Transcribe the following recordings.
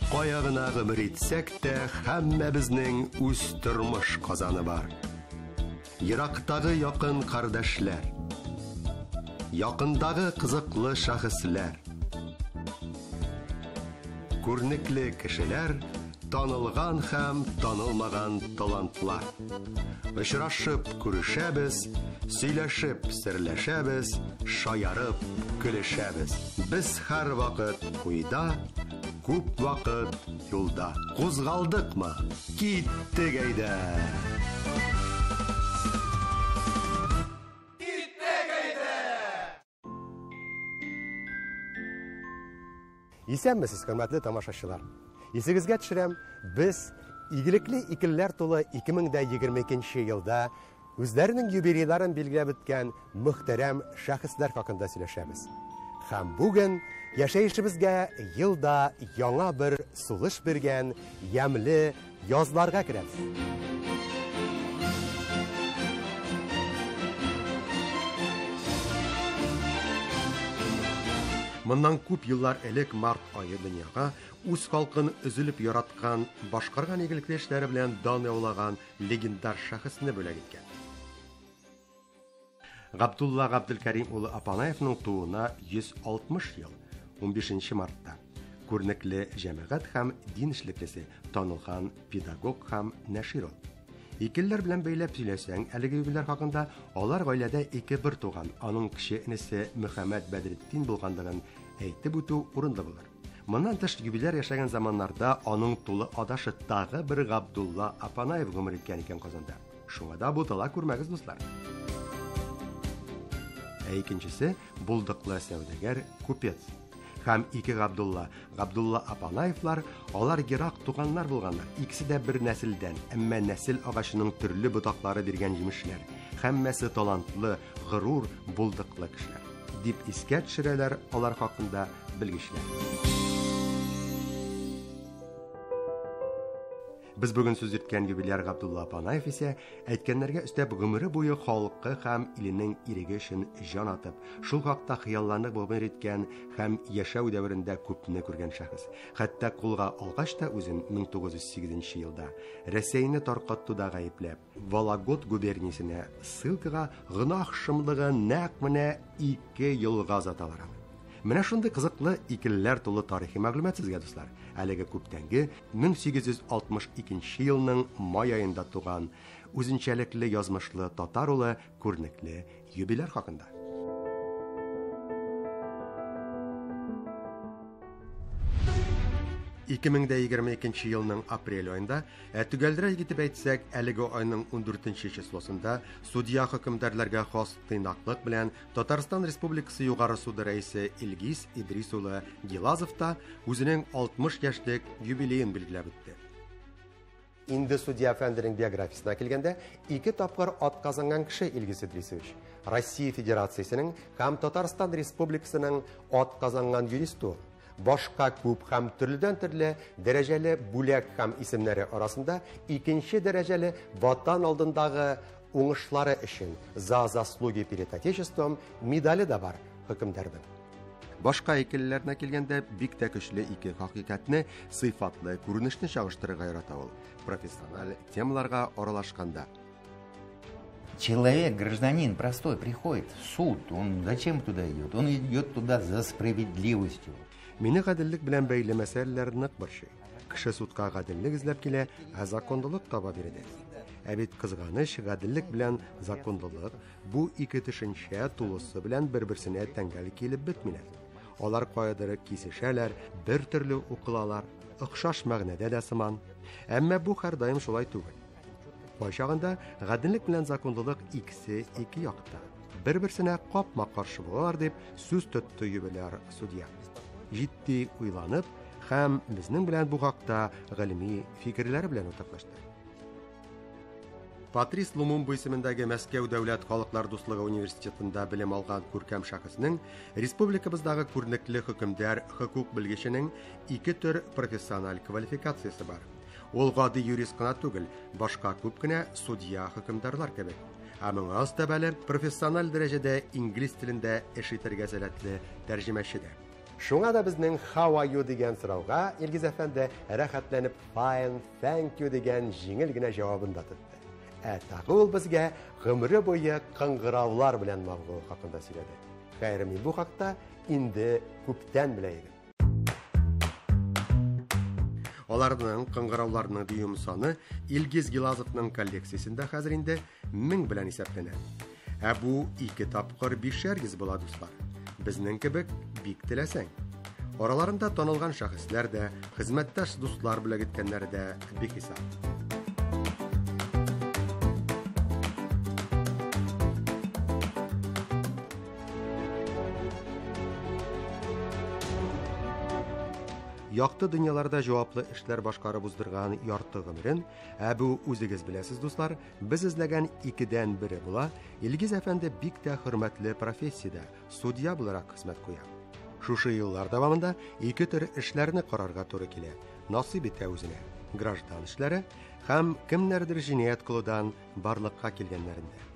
Кая гына гомер итсәк тә, һәммәбезнең үз тормыш казаны бар. Ерактагы якын кардәшләр, якындагы кызыклы шәхесләр, күрнекле кешеләр, танылган һәм танылмаган талантлар. Очрашып күрешәбез, сөйләшеп серләшәбез, шаярып көлешәбез. Без һәр вакыт куйда, күп вакыт юлда. Кузгалдыкмы? Киттек әйдә! Исәнмесез, хөрмәтле тамашачылар. Исегезгә төшерәм, без игелекле икелләр тулы 2022 елда үзләренең юбилейларын билгеләп үткән мөхтәрәм шәхесләр хакында сөйләшәбез. Һәм бүген яшәешебезгә елда яңа бер сулыш биргән ямьле язларга керәбез. Моннан күп еллар элек март айы дөньяга үз халкын үзелеп яраткан, башкарган игелекле эшләре белән дан яулаган легендар шәхесне бүләк иткән. Габдулла Габделкәрим улы Апанаевның тууына 160 ел, 15 мартта. Күрнекле җәмәгать һәм дин эшлеклесе, танылган педагог һәм нәшир ул. Икелләр белән бәйләп сөйләсәң, әлеге юбилейлар хакында, алар гаиләдә ике бер туган, аның кече энесе Мөхәммәд Бәдретдин булгандыгын әйтеп үтү урынлы булыр. Моннан тыш юбилейлар яшәгән заманнарда аның тулы адашы тагы бер Габдулла Апанаев гомер иткән икән Казанда. Шуңа да бутала күрмәгез, дуслар. Икенчесе булдыклы сәүдәгәр, купец. Һәм ике Габдулла Апанаевлар, алар ерак туганнар булганнар. Икесе дә бер нәселдән, әмма нәсел агачының төрле ботаклары биргән җимешләр. Һәммәсе талантлы, горур, булдыклы кешеләр. Дип искә төшерәләр алар хакында белгечләр. Biz бүген сүз иткән юбилеяр Габдулла Апанаев исә әйткәннәргә өстәп гомере буе халкы һәм иленең иреге өчен җан атып, шул хакта хыялланып гомер иткән һәм яшәү дәверендә күпне күргән шәхес. Хәтта кулга алгач та үзен 1908 елда Рәсәйне таркатуда гаепләп, Вологодь губерниясенә ссылкага гынах шымлыгы нәкъ менә 2 елга заталар. Менә шундый кызыклы икелләр тулы тарихи мәгълүмат сезгә, дуслар. Әлеге күптәнге 1862 елның май аенда туган үзенчәлекле язмышлы татар улы күрнекле юбилеяр хакында. 2022 елның апрель айында, төгәлрәк итеп әйтсәк, әлеге айның 14 числосында судья хөкемдарларга хас тыйнаклык белән Татарстан Республикасы Югары суды рәисе Илгиз Идрис улы Гилазов та үзенең 60 яшьлек юбилеен билгеләп үтте. Инде судья әфәнденең биографиясына килгәндә, 2 тапкыр атказанган кеше Илгиз Идрисович, Россия Федерациясенең һәм Татарстан Республикасының атказанган юристы. Башка күп һәм төрледән-төрле дәрәҗәле бүләк һәм исемнәре арасында 2нче дәрәҗәле ватан алдындагы уңышлары өчен за заслуги перед Отечеством медале да бар хөкемдарның. Башка икелләренә килгәндә бик тә көчле ике хакыйкатьне, сыйфатлы күренешне чагыштырырга ярата ул. Профессиональ темаларга аралашканда. Человек, гражданин простой, приходит в суд, он зачем туда идет? Он идет туда за справедливостью. Мине гаделлек белән бәйле мәсьәләләр нык борчый. Кеше судка гаделлек эзләп килә, законлылык таба бирде. Ә бит кызганыч, гаделлек белән законлылык бу ике төшенчә тулысы белән бер-берсенә тәңгәл килеп бетмиләр. Алар кайдыр кисешәләр, бер төрле укылалар, охшаш мәгънәдә дә сыман. Әмма бу һәрдаим шулай түгел. Башагында гаделлек белән законлылык икесе ике якта. Бер-берсенә капма каршы булалар дип сүз тотты юбилеяр судья. Җитди уйланып һәм безнең белән бу хакта гыйльми фикерләре белән уртаклашты. Патрис Лумумба исемендәге Мәскәү дәүләт халыклар дуслыгы университетында белем алган күркәм шәхеснең республикабыздагы күрнекле хөкемдар, хукук белгеченең 2 төр профессиональ квалификациясе бар. Ул гади юрист кына түгел, башка күп кенә судья хөкемдарлар кебек. Ә моңа өстәбәле профессиональ дәрәҗәдә инглиз телендә эш итәргә сәләтле тәрҗемәче дә. Шуңа да безнең how are you дигән сорауга Илгиз әфәнде рәхәтләнеп fine, thank you дигән җиңел генә җавабын да тотты. Тагы ул безгә гомере буе кыңгыраулар белән мавыгу хакында сөйләде. Хәер, мин бу хакта инде күптән белә идем. Аларның кыңгырауларының дүйім саны Илгиз Гилазовның коллекциясендә хәзер инде 1000 белән исәпләнә. Бу 2 тапкыр 500 була, дуслар. Безнең кебек бик теләсәң. Араларында танылган шәхесләр дә, хезмәттәш дуслар белән гиткәннәр дә бик хисап. Якты дөньяларда җаваплы эшләр башкарып уздырган ярты гомерен, бу үзегез беләсез, дуслар, без эзләгән 2дән 1 була. Илгиз әфәнде бик тә хөрмәтле профессиядә, судья буларак хезмәт куя. Шушы еллар дәвамында 2 төр эшләрне карарга туры килә. Насыйп итә үзенә. Граждан эшләре һәм кемнәрдер җинаять кылудан барлыкка килгәннәрендә.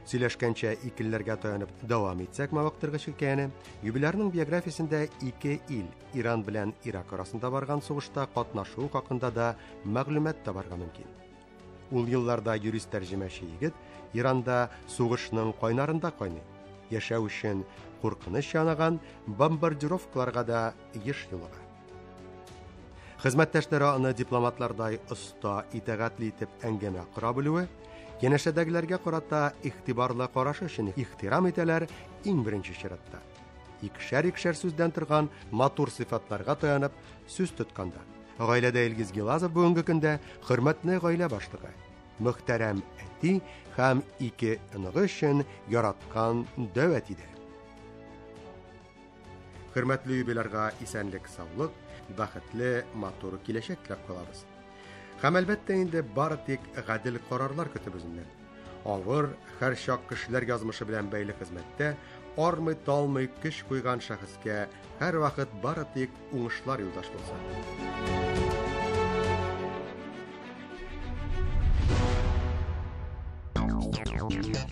Сөйләшкәнчә икелләргә таянып дәвам итсәк мавыктыргыч хикәяне, юбилярның биографиясендә 2 ил, Иран белән Ирак арасында барган сугышта катнашу хакында да мәгълүмат табарга мөмкин. Ул елларда юрист тәрҗемәче егет Иранда сугышның кайнарында кайный. Яшәү өчен куркыныч янаган бомбардировкаларга да еш юлыга. Хезмәттәшләре аны дипломатлардай оста, итәгатьле итеп әңгәмә кыра белүе, янәшәдәгеләргә карата игътибарлы карашы өчен ихтирам итәләр иң беренче чиратта. Икешәр сүздән торган матур сыйфатларга таянып сүз тотканда. Гаиләдә Илгиз Гилазов бүгенге көндә хөрмәтле гаилә башлыгы, мөхтәрәм әти һәм 2 оныгы өчен яраткан дәвәт иде. Хөрмәтле юбилярга исәнлек, саулык, бәхетле, матур киләчәк теләп калабыз. Һәм әлбәттә инде бары тик гадел карарлар көтеп үзеннән. Авыр, һәр чак кешеләр язмышы белән бәйле хезмәттә армый-талмый көч куйган шәхескә һәр вакыт бары тик уңышлар юлдаш булса.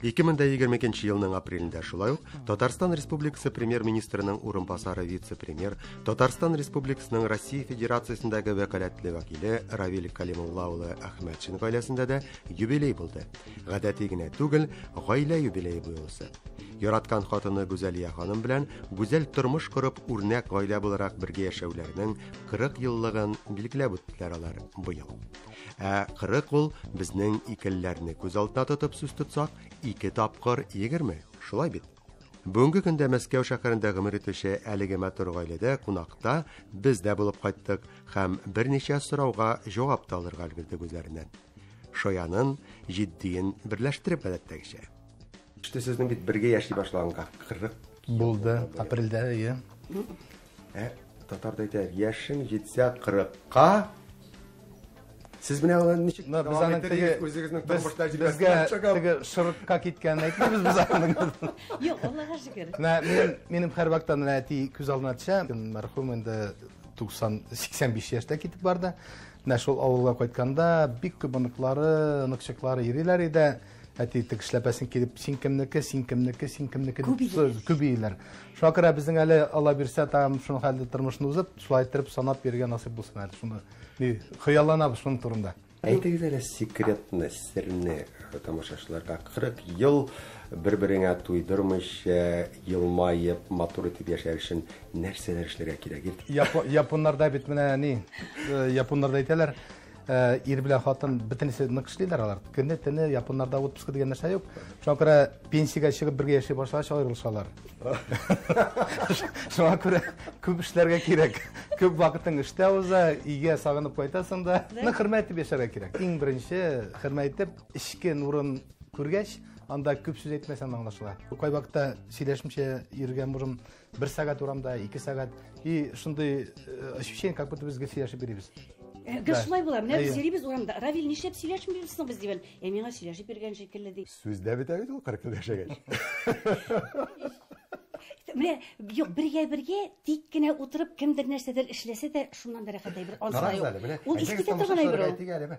2022 елның апрелендә шулай ук Татарстан Республикасы премьер-министрының урынбасары вице-премьер, Татарстан Республикасының Россия Федерациясендәге вәкаләтле вәкиле Равил Калимулла улы Әхмәтшин гаиләсендә дә юбилей булды. Гадәти генә түгел, гаилә юбилее буйлысы. Яраткан хатыны Гүзәлия ханым белән гүзәл тормыш корып үрнәк гаилә буларак бергә яшәүләренең 40 еллыгын билгеләп үттеләр алар бу ел. 40 ул безнең икелләрне күз алдына тотып сүз тотсак, 2 тапкыр 20, шулай бит. Бүгенге көндә Мәскәү шәһәрендә гомер итүче әлеге матур гаиләдә кунакта без дә булып кайттык һәм берничә сорауга җавап та алырга өлгердек үзләреннән. Шаянын, җиддиен берләштереп гадәттәгечә. İşte sizin bit birge yaşlı başlanğa 40 buldu apreldə ya. Tatar da aytar yaşın yetse 40'a siz bine olan nişik devam ettiririz özünüzün turmuşlar bizge şırıkka ketkenini aytmamız biz anın. Yok Allah'a şükür. Benim her vaktan näti көз алдына төшә. Мәрхүм инде 85 яшьтә китеп барды. Шул авылга кайтканда бик күп оныклары, оныкчыклары йөриләр иде. Әти тикшләпәсен килеп син кемнеке күбейләр. Шуңа күрә безнең әле Алла бирсә там шуның хәлдә тормышны узып, шулай итеп санап бергән насыйп булсын әле. Шуны хыялланабыз шуның турында. Әйтегез әле секретны, сирне тамашачыларга 40 ел бер-береңә туйдырмыйча, елмаеп, матур итеп яшәр өчен нәрсәләр эшләргә кирәк? Японнарда бит менә японнарда әйтәләр, ир белән хатын бөтенесе нык эшлиләр алар. Көнне төне японнарда отпуска дигән нәрсә юк. Шуңа күрә пенсиягә чыгып бергә яшәй башлагач аерылышалар. Шуңа күрә күп эшләргә кирәк. Күп вакытың эштә уза, өйгә сагынып кайтасың да, хөрмәт итеп яшәргә кирәк. Иң беренче хөрмәт итеп, эшкә нурын күргәч, анда күп сүз әйтмәсәң аңлашыла. Кай вакытта сөйләшмичә йөргән бурым 1 сәгать урамда, 2 сәгать и шундый ощущение, как будто без сөйләшеп бирибез. Гышлай була, менә без йөрибез урамда. Равил нишләп сөйләшмибезсең без дигән. Миңа сөйләшеп биргән шикелле ди. Сүздә бит ул 40 ел яшәгәч. Менә юк, бергә тик кенә утырып кемдер нәрсәдер эшләсә дә шуннан да рәхәт әйбер ансыра юк. Ул искитә торган әйбер.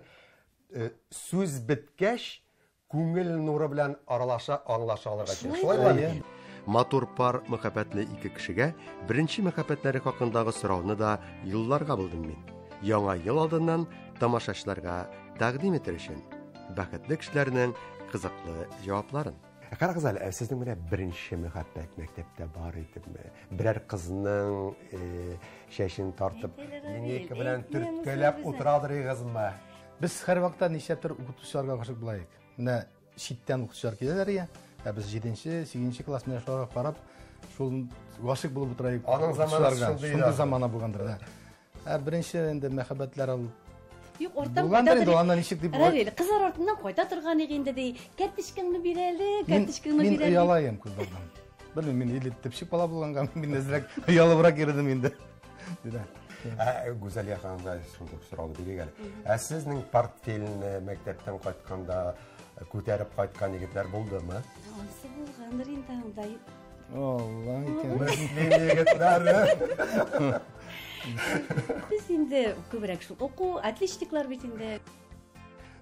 Сүз биткәч күңел нуры белән аралаша, аңлаша алырга кирәк. Шулай. матур пар мөхәббәтле ике кешегә беренче мөхәббәтләре хакындагы сорауны да юлларга булдым мин. Яңа ел алдыннан тамашачыларга тәкъдим итер өчен бәхетле кешеләрнең кызыклы җавапларын. Карагыз әле, сезнең менә беренче мөхәббәт мәктәптә бар идеме? Берәр кызның шәшен тартып, инеке белән төрткәләп утырадырыгызмы? Biz her vakta nişettir okutuşlarga kaşık bulayık. Mine şitten okutuşlar gelirler ya. Biz 7-8 klas mene şolara qarab, şol kaşık bulup oturayık okutuşlarga. Şunday zamana bulgandır da. Birinci endi məhəbbətlər al. Yok, ortadan bulgandır endi ondan nişik deyip. Ravil, kızlar ortadan koyda turgan eginde dey. Kәртишкеңне бирәле, кәртишкеңне бирәле. Мен уялайым кыздардан. Bilmem, men ili tepşik bala bulgangan, men ezrek uyalıbırak yerdim endi. Güzel yaxanda şunday soralım bir gəl. Sizning portfelini məktəbdən qayıtqanda көтәреп qayıtqan yigitlər buldumı? Onсы булгандыр инде андай. Allah икән. Yigitlər. Biz инде күбрәк шул уку, отличниклар бит инде.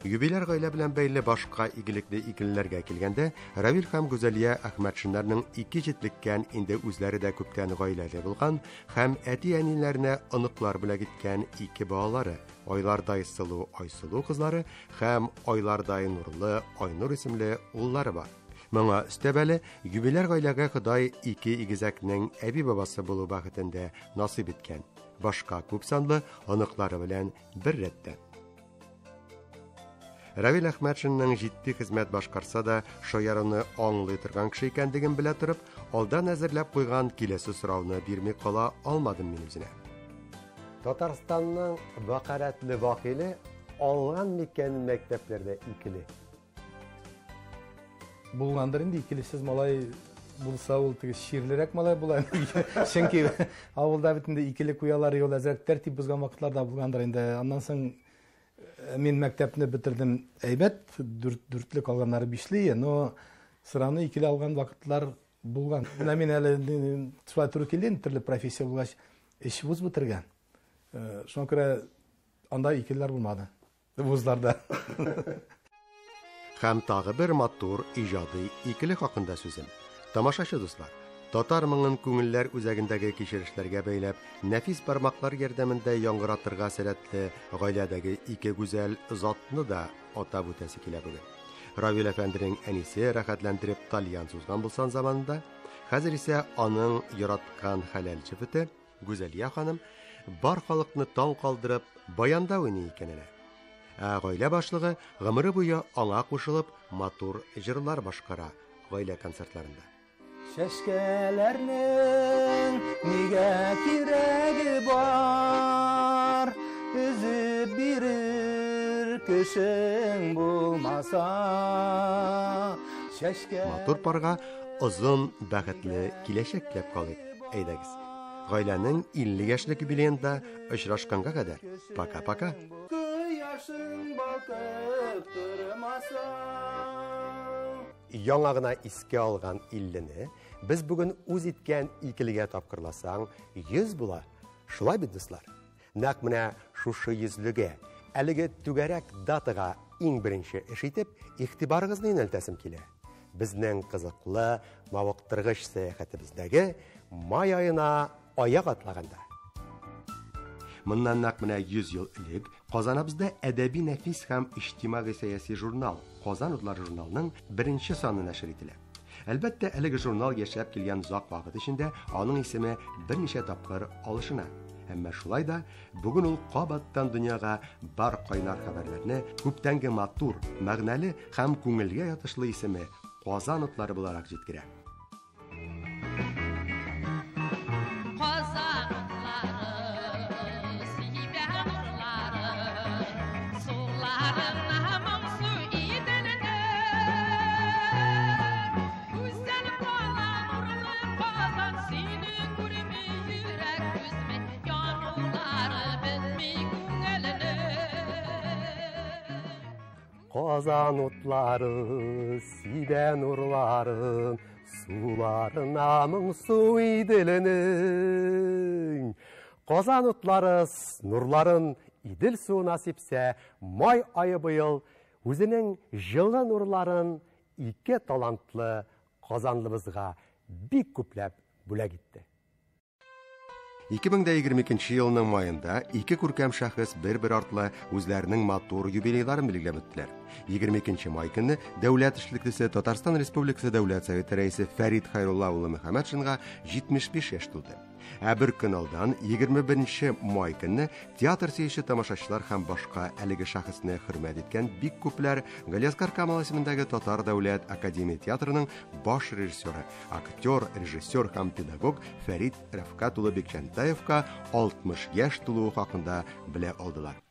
Юбилар гаилә белән бәйле башка игелекле икелләргә килгәндә, Равил һәм Гүзәлия Әхмәтшиннарның ике җитлеккән инде үзләре дә күптән гаиләле булган һәм әти-әниләренә оныклар белән киткән ике балалары, Айлардай сылу Айсылу кызлары һәм Айлардай нурлы Айнур исемле уллары бар. Моңа өстәбәле юбилар гаиләгә Ходай ике игезәкнең әби бабасы булу бәхетендә насыйп иткән. Башка күп санлы оныклары белән бер рәттә. Равил Әхмәтшинның җитди хезмәт башкарса да, шаярыны аңлый торган кеше икәнлеген белә торып, алдан әзерләп куйган киләсе сорауны бирми кала алмадым мин үзенә. Татарстанның вакарәтле вакиле алган микән мәктәпләрдә икеле. Булгандыр инде икелесез малай булса ул теге ширлерәк малай була. Чөнки авылда битендә икеле куялар юл әзрәк тәртип бузган вакытларда булгандыр инде. Аннан соң мен мәктәпне бетердем әйбәт, дүртлек алганнары бишле, но сыраны икеле алган вакытлар булган. Менә мин әле шулай туры килдем, төрле профессия булгач, эш вуз бетергән. Шуңа күрә анда икелеләр булмады. Вузларда. Һәм тагы бер матур иҗади икеле хакында сүзем. Тамашачы дуслар, татар моңын күңелләр үзәгендәге кичерешләргә бәйләп, нәфис бармаклар ярдәмендә яңгыратырга сәләтле гаиләдәге ике гүзәл затны да атап үтәсе килә бүген. Равил әфәнденең әнисе рәхәтләндереп тальян сузган булсан заманында, хәзер исә аның яраткан хәләл җефете Гүзәлия ханым бар халыкны таң калдырып баянда уйный икән әле. Гаилә башлыгы гомере буе аңа кушылып матур җырлар башкара гаилә концертларында. Шәшкәләрнең нигә кирәге бар, үзеп бирер кешең булмаса. Матур парга озын бәхетле киләчәк теләп калыйк. Әйдәгез. Гаиләнең 50 яшьлек юбилеенда очрашканга кадәр. Пока-пока. Яңа гына искә алган 50-не без бүген үз иткән икелегә тапкырласаң 100 була. Шулай бит дуслар. Нәкъ менә шушы 100легә, әлеге түгәрәк датага иң беренче эш итеп, игътибарыгызны юнәлтәсем килә. Безнең кызыклы мавыктыргыч сәяхәтебездәге май аена аяк атлаганда. Моннан нәкъ менә 100 ел элек Казаныбызда әдәби нәфис һәм иҗтимагый сәяси журнал Казан утлары журналының беренче саны нәшер ителә. Әлбәттә, әлеге журнал яшәп килгән зак вакыт эчендә аның исеме берничә тапкыр алышына. Әмма шулай да бүген ул кабаттан дөньяга бар кайнар хәбәрләрне күптәнге матур, мәгънәле һәм күңелгә ятышлы исеме Казан утлары буларак җиткерә. Казан утлары, сибә нурларын, суларына моңсу иделенең. Казан утлары, нурларын идел суына сипсә, май айы быел үзенең җылы нурларын ике талантлы казанлыбызга бик күпләп бүләк итте. 2022 елның майында ике күркәм шәхес бер-бер артлы үзләренең матур юбилейларын билгеләп үттеләр. 22 май көнне дәүләт эшлеклесе Татарстан Республикасы Дәүләт Советы рәисе Фәрит Хайрулла улы Мөхәммәтшинга 75 яшь тулды. Ә бер көн алдан 21 май көнне театр сөюче тамашачылар һәм башка әлеге шәхесне хөрмәт иткән бик күпләр Галиаскар Камал исемендәге Татар дәүләт академия театрының баш режиссеры, актер, режиссер һәм педагог Фәрит Рәфкат улы Бекҗантаевка 60 яшь тулуы хакында белә алдылар.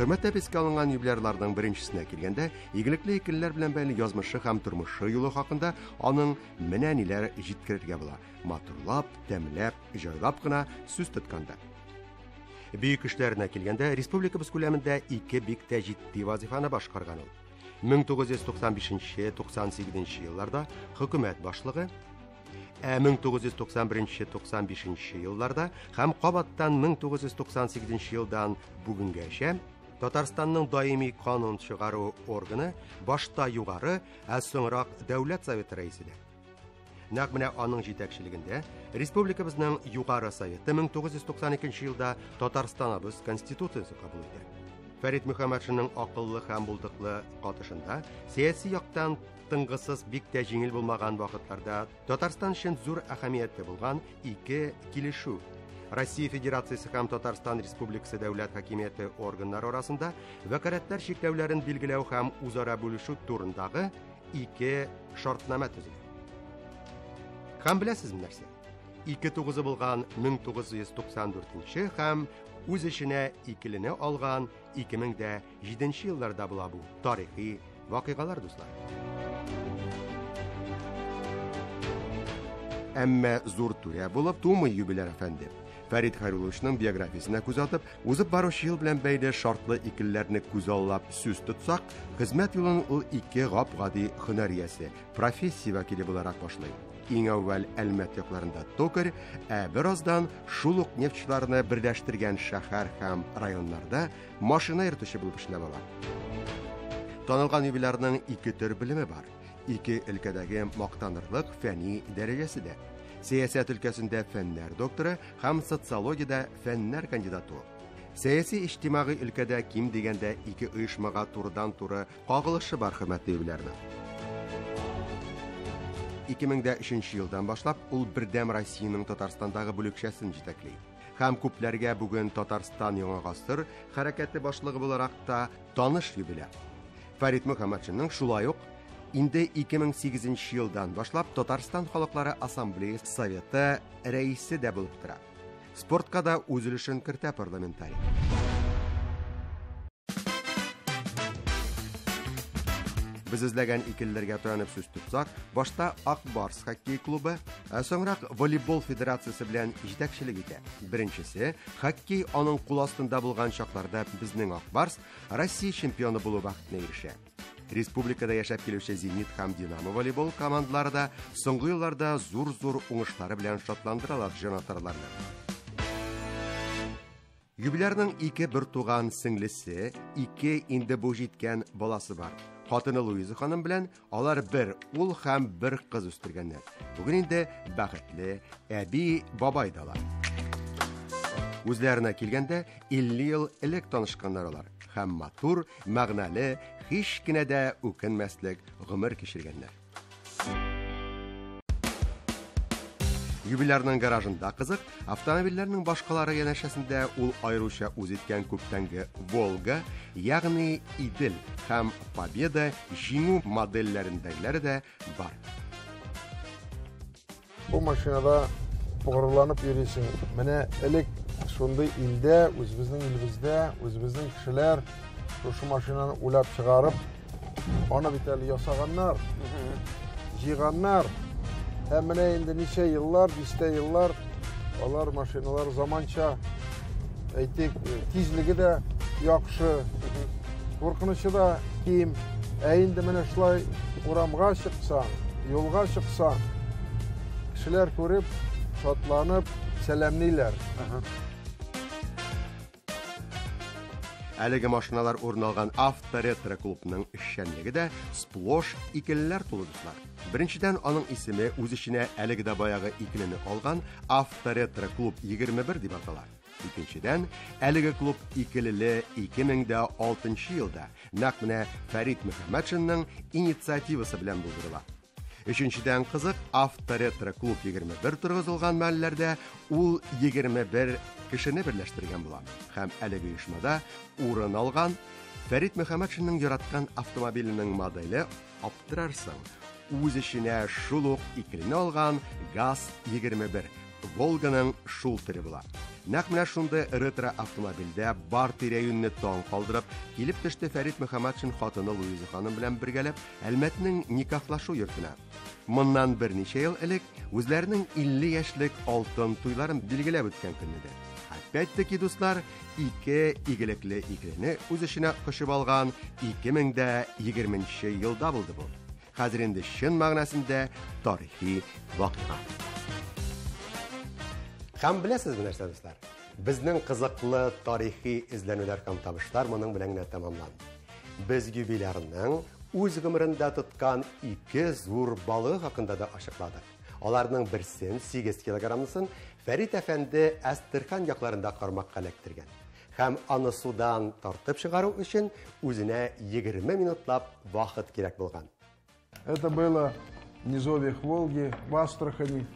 Хөрмәттә искә алынган юбилейларның беренчесенә килгәндә, игелекле икелләр белән бәйле язмышы һәм тормышы юлы хакында аның менә ниләр җиткерергә була. Матурлап, тәмләп, җайлап кына сүз тотканда. Бөек эшләренә килгәндә, республикабыз күләмендә ике бик тә җитди вазифаны башкарган ул. 1995-98 елларда хөкүмәт башлыгы, 1991-95 елларда һәм кабаттан 1998 елдан бүгенгәчә Татарстанның даими канун чыгару органы башта югары, ә соңрак Дәүләт Советы рәисидә. Нәкъ менә аның җитәкчелегендә республикабызның югары советы 1992 елда Татарстаныбыз конституциясе кабул итә. Фәрит Мөхәммәтшинның акыллы һәм булдыклы катышында сәяси яктан тыңгысыз бик тә җиңел булмаган вакытларда Татарстан өчен зур әһәмиятле булган ике килешү Россия Федерациясы һәм Татарстан Республикасы дәүләт хакимияте органнары арасында вәкаләтләр чикләүләрен билгеләү һәм үзара бүлешү турындагы ике шартнама төзелә. Һәм беләсезме нәрсә? Ике тугызы булган 1994 һәм үз эченә икелене алган 2007 елларда була бу тарихи вакыйгалар, дуслар. Әмма зур түрә булып тумый юбилер әфәнде. Фәрит Хайрулловичның биографиясына күз атып, узып баручы ел белән бәйле шартлы икелләрне күз аллап сүз тотсак, хезмәт юлын ул ике гап-гади һөнәриясе, профессия вәкиле буларак башлый. Иң әүвәл Әлмәт якларында токарь, ә бераздан шул ук нефтчыларны берләштергән шәһәр һәм районнарда машина йөртүче булып эшләп ала. Танылган юбилярның ике төр белеме бар. Ике өлкәдәге мактанырлык фәнни дәрәҗәсе дә. Сәясәт өлкәсендә фәннәр докторы һәм социологиядә фәннәр кандидаты. Сәяси иҗтимагый өлкәдә ким дигәндә ике оешмага турыдан-туры кагылышы бар хөрмәтле юбилярның. 2003 елдан башлап ул Бердәм Россиянең Татарстандагы бүлекчәсен җитәкли. Һәм күпләргә бүген Татарстан яңа гасыр хәрәкәте башлыгы буларак та таныш юбиляр. Фәрит Мөхәммәтшинның шулай ук инде 2008 елдан башлап Татарстан Халыклары Ассамблеясы Советы рәисе дә булып тора. Спортка да үз өлешен кертә парламентарий. Без эзләгән икелләргә таянып сүз тотсак, башта Ак Барс хоккей клубы, ә соңрак волейбол федерациясе белән җитәкчелек итә. Беренчесе, хоккей аның кул астында булган чакларда безнең Ак Барс Россия чемпионы булу бәхетенә ирешә. Республикада яшәп килүче Зенит һәм Динамо волейбол командалары да соңгы елларда зур-зур уңышлары белән шатландыралар җанатарларны. Юбилярның ике бер туган сеңлесе, ике инде бу җиткән баласы бар. Хатыны Луиза ханым белән алар бер ул һәм бер кыз үстергәннәр. Бүген инде бәхетле әби бабай далар. Үзләренә килгәндә 50 ел элек танышканнар алар. Һәм матур, мәгънәле, һич кенә дә үкенмәслек гомер кичергәннәр. Юбилярның гаражында кызык, автомобильләрнең башкалары янәшәсендә ул айруча үз иткән күптәнге Волга, ягъни Идел һәм Победа җиңү модельләрендәгеләре дә бар. Бу машинада погырланып йөрисең. Менә элек шундый илдә, үзебезнең илебездә, үзебезнең кешеләр шушы машинаны уйлап чыгарып, аны бит әле ясаганнар, җыйганнар. Һәм менә инде ничә еллар, 5 еллар, алар машиналар заманча, әйтик, тизлеге дә яхшы, куркынычы да ким. Ә инде менә шулай урамга чыксаң, юлга чыксаң, кешеләр күреп, шатланып, сәламлыйлар. әлеге машиналар урын алган Авторетро клубының эшчәнлеге дә сплош икелеләр тулы дуслар. Беренчедән, аның исеме үз эченә әлеге дә баягы икелене алган Авторетро клуб 21 дип атала. Икенчедән, әлеге клуб икелеле 2006 елда нәкъ менә Фәрит Мөхәммәтшинның инициативасы белән булдырыла. Өченчедән, кызык, Авторетро клуб 21 торгызылган мәлләрдә ул 21 кешене берләштергән була. Һәм әлеге оешмада урын алган Фәрит Мөхәммәтшинның яраткан автомобиленең моделе аптырарсың. Үз эченә шул ук икелене алган ГАЗ-21 Волганың шул төре була. Нәкъ менә шундый ретро автомобильдә бар тирә-юньне таң калдырып, килеп төште Фәрит Мөхәммәтшин хатыны Луиза ханым белән бергәләп Әлмәтнең никахлашу йортына. Моннан берничә ел элек үзләренең 50 яшьлек алтын туйларын билгеләп үткән көннәдә. Опять-таки, дуслар, ике игелекле икелене үз эченә кушып алган 2020 елда булды бу. Хәзер инде чын мәгънәсендә тарихи вакыйга. Һәм беләсезме нәрсә, дуслар? Безнең кызыклы тарихи эзләнүләр һәм табышлар моның белән генә тәмамланды. Без юбилярның үз гомерендә тоткан 2 зур балык хакында да ачыкладык. Аларның берсен 8 килограммысын Фәрит әфәнде Әстерхан якларында кармакка эләктергән. Һәм аны судан тартып чыгару өчен үзенә 20 минутлап вакыт кирәк булган. Это было в низовьях Волги, в Астрахани.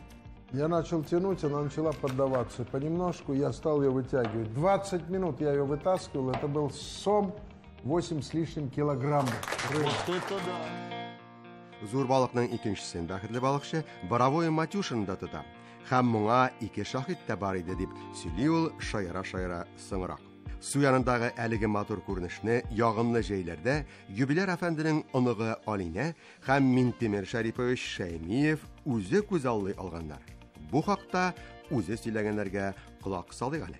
Я начал тянуть, она начала поддаваться. Понемножку я стал ее вытягивать. 20 минут я ее вытаскивал. Это был сом 8 с лишним килограммов. Вот это да! Зур балыкның икенчесен бәхетле балыкчы Боровой Матюшин да тота. Һәм моңа 2 шаһит тә бар иде дип сөйли ул шаяра-шаяра соңрак. Су янындагы әлеге матур күренешне ягымлы җәйләрдә юбиляр әфәнденең оныгы Алинә һәм Минтимер Шәрипович Шәймиев үзе күз аллый алганнар. Бу хакта үзе сөйләгәннәргә колак салыйк әле.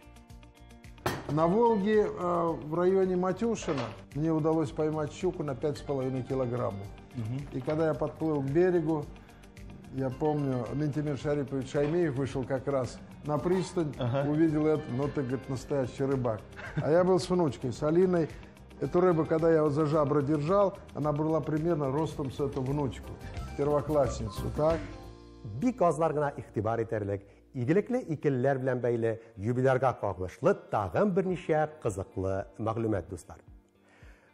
На Волге, в районе Матюшина, мне удалось поймать щуку на 5,5 килограммов. И когда я подплыл к берегу, я помню, Минтимир Шарипович Шаймеев вышел как раз на пристань, увидел это, ну ты, говорит, настоящий рыбак. А я был с внучкой, с Алиной. Эту рыбу, когда я за жабры держал, она была примерно ростом с эту внучку, первоклассницу, так? Бик азлар гына игътибар итәрлек, игелекле икелеләр белән бәйле юбилярга кагылышлы тагын берничә кызыклы мәгълүмат, дуслар.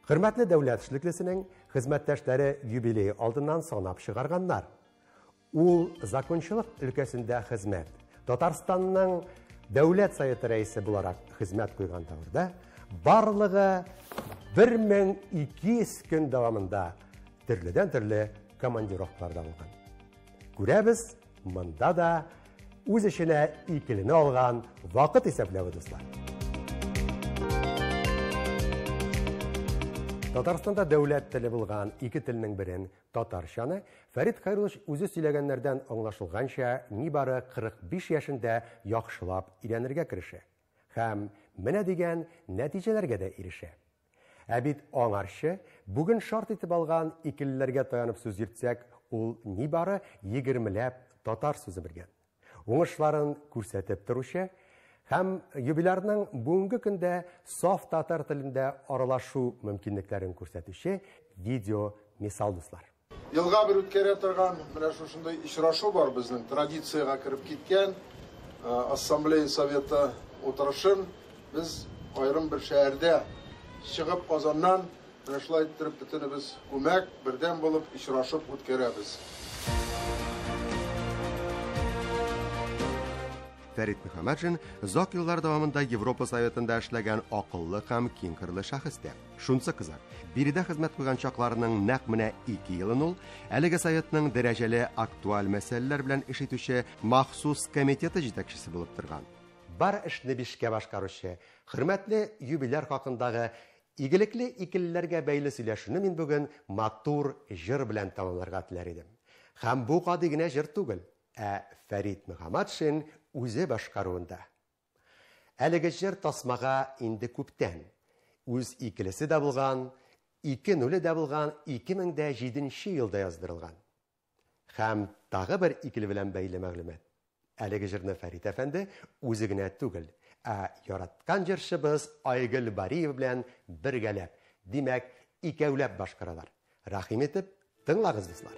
Хөрмәтле дәүләт эшлеклесенең хезмәттәшләре юбилей алдыннан санап чыгарганнар. Ул закончылык өлкәсендә хезмәт, Татарстанның дәүләт советы рәисе буларак хезмәт куйган давырда барлыгы 1200 көн дәвамында төрледән-төрле командировкаларда булган. Күрәбез, монда да үз эченә икелене алган вакыт исәпләве, дуслар. Татарстанда дәүләт теле булган ике телнең берен, татарчаны, Фәрит Хәйруллович үзе сөйләгәннәрдән аңлашылганча, нибары 45 яшендә яхшылап өйрәнергә керешә. Һәм менә дигән нәтиҗәләргә дә ирешә. Ә бит аңарчы бүген шарт итеп алган икелеләргә таянып сүз йөртсәк, ул нибары 20ләп татар сүзе белгән. Уңышларын күрсәтеп торучы һәм юбилярның бүгенге көндә саф татар телендә аралашу мөмкинлекләрен күрсәтүче видео мисал, дуслар. Елга бер үткәрә торган менә шушындай очрашу бар безнең, традицияга кереп киткән ассамблея советы утырышын без аерым бер шәһәрдә чыгып Казаннан менә шулай итеп бөтенебез күмәк бердәм булып очрашып үткәрәбез. Фәрит Мөхәммәтшин зак еллар дәвамында Европа Советында эшләгән акыллы һәм киң кырлы шәхестә. Шунсы кызык, биредә хезмәт куйган чакларының нәкъ менә 2 елын ул әлеге Советның дәрәҗәле актуаль мәсьәләләр белән эш итүче махсус комитеты җитәкчесе булып торган. Бар эшне бишкә башкаручы, хөрмәтле юбиляр хакындагы игелекле икелеләргә бәйле сөйләшүне мин бүген матур җыр белән тәмамларга теләр идем. Һәм бу гади генә җыр түгел, ә Фәрит Мөхәммәтшин үзе башкаруында. Әлеге җыр тасмага инде күптән үз икелесе дә булган, 2-0 дә булган 2007 елда яздырылган. Һәм тагы бер икеле белән бәйле мәгълүмат. Әлеге җырны Фәрит әфәнде үзе генә түгел, яраткан җырчыбыз Айгөл Бариев белән бергәләп, димәк, икәүләп башкаралар. Рәхим итеп, тыңлагыз дуслар.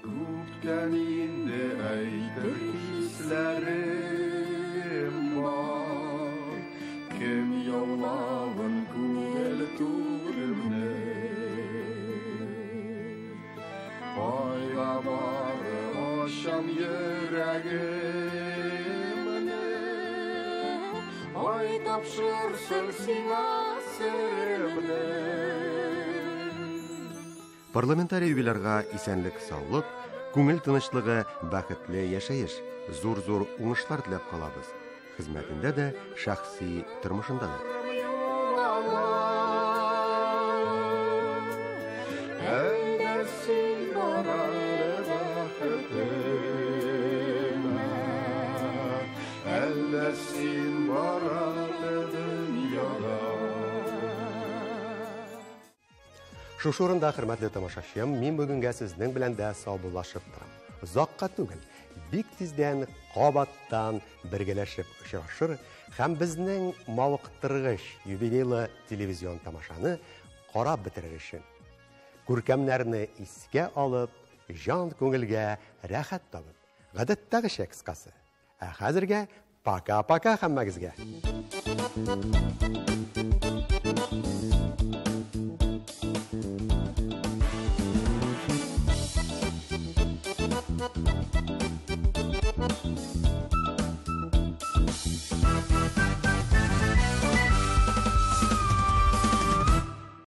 Күптән инде әйтер хисләрем бар, кем яулавын күңел түремне. Айга бары ашам йөрәгемне, ай тапшырсын сиңа серемне. Парламентарий юбилярга исәнлек, саулык, күңел тынычлыгы, бәхетле яшәеш, зур-зур уңышлар теләп калабыз. Хезмәтендә дә, шәхси тормышында да. Шушы урында, хөрмәтле тамашачым, мин бүгенгә сезнең белән дә саубуллашып торам. Озакка түгел, бик тиздән кабаттан бергәләшеп очрашыр һәм безнең мавыктыргыч юбилейлы телевизион тамашаны карап бетерер өчен. Күркәмнәрне искә алып, җан күңелгә рәхәт табып, гадәттәгечә кыскасы. Хәзергә пока-пока һәммәгезгә.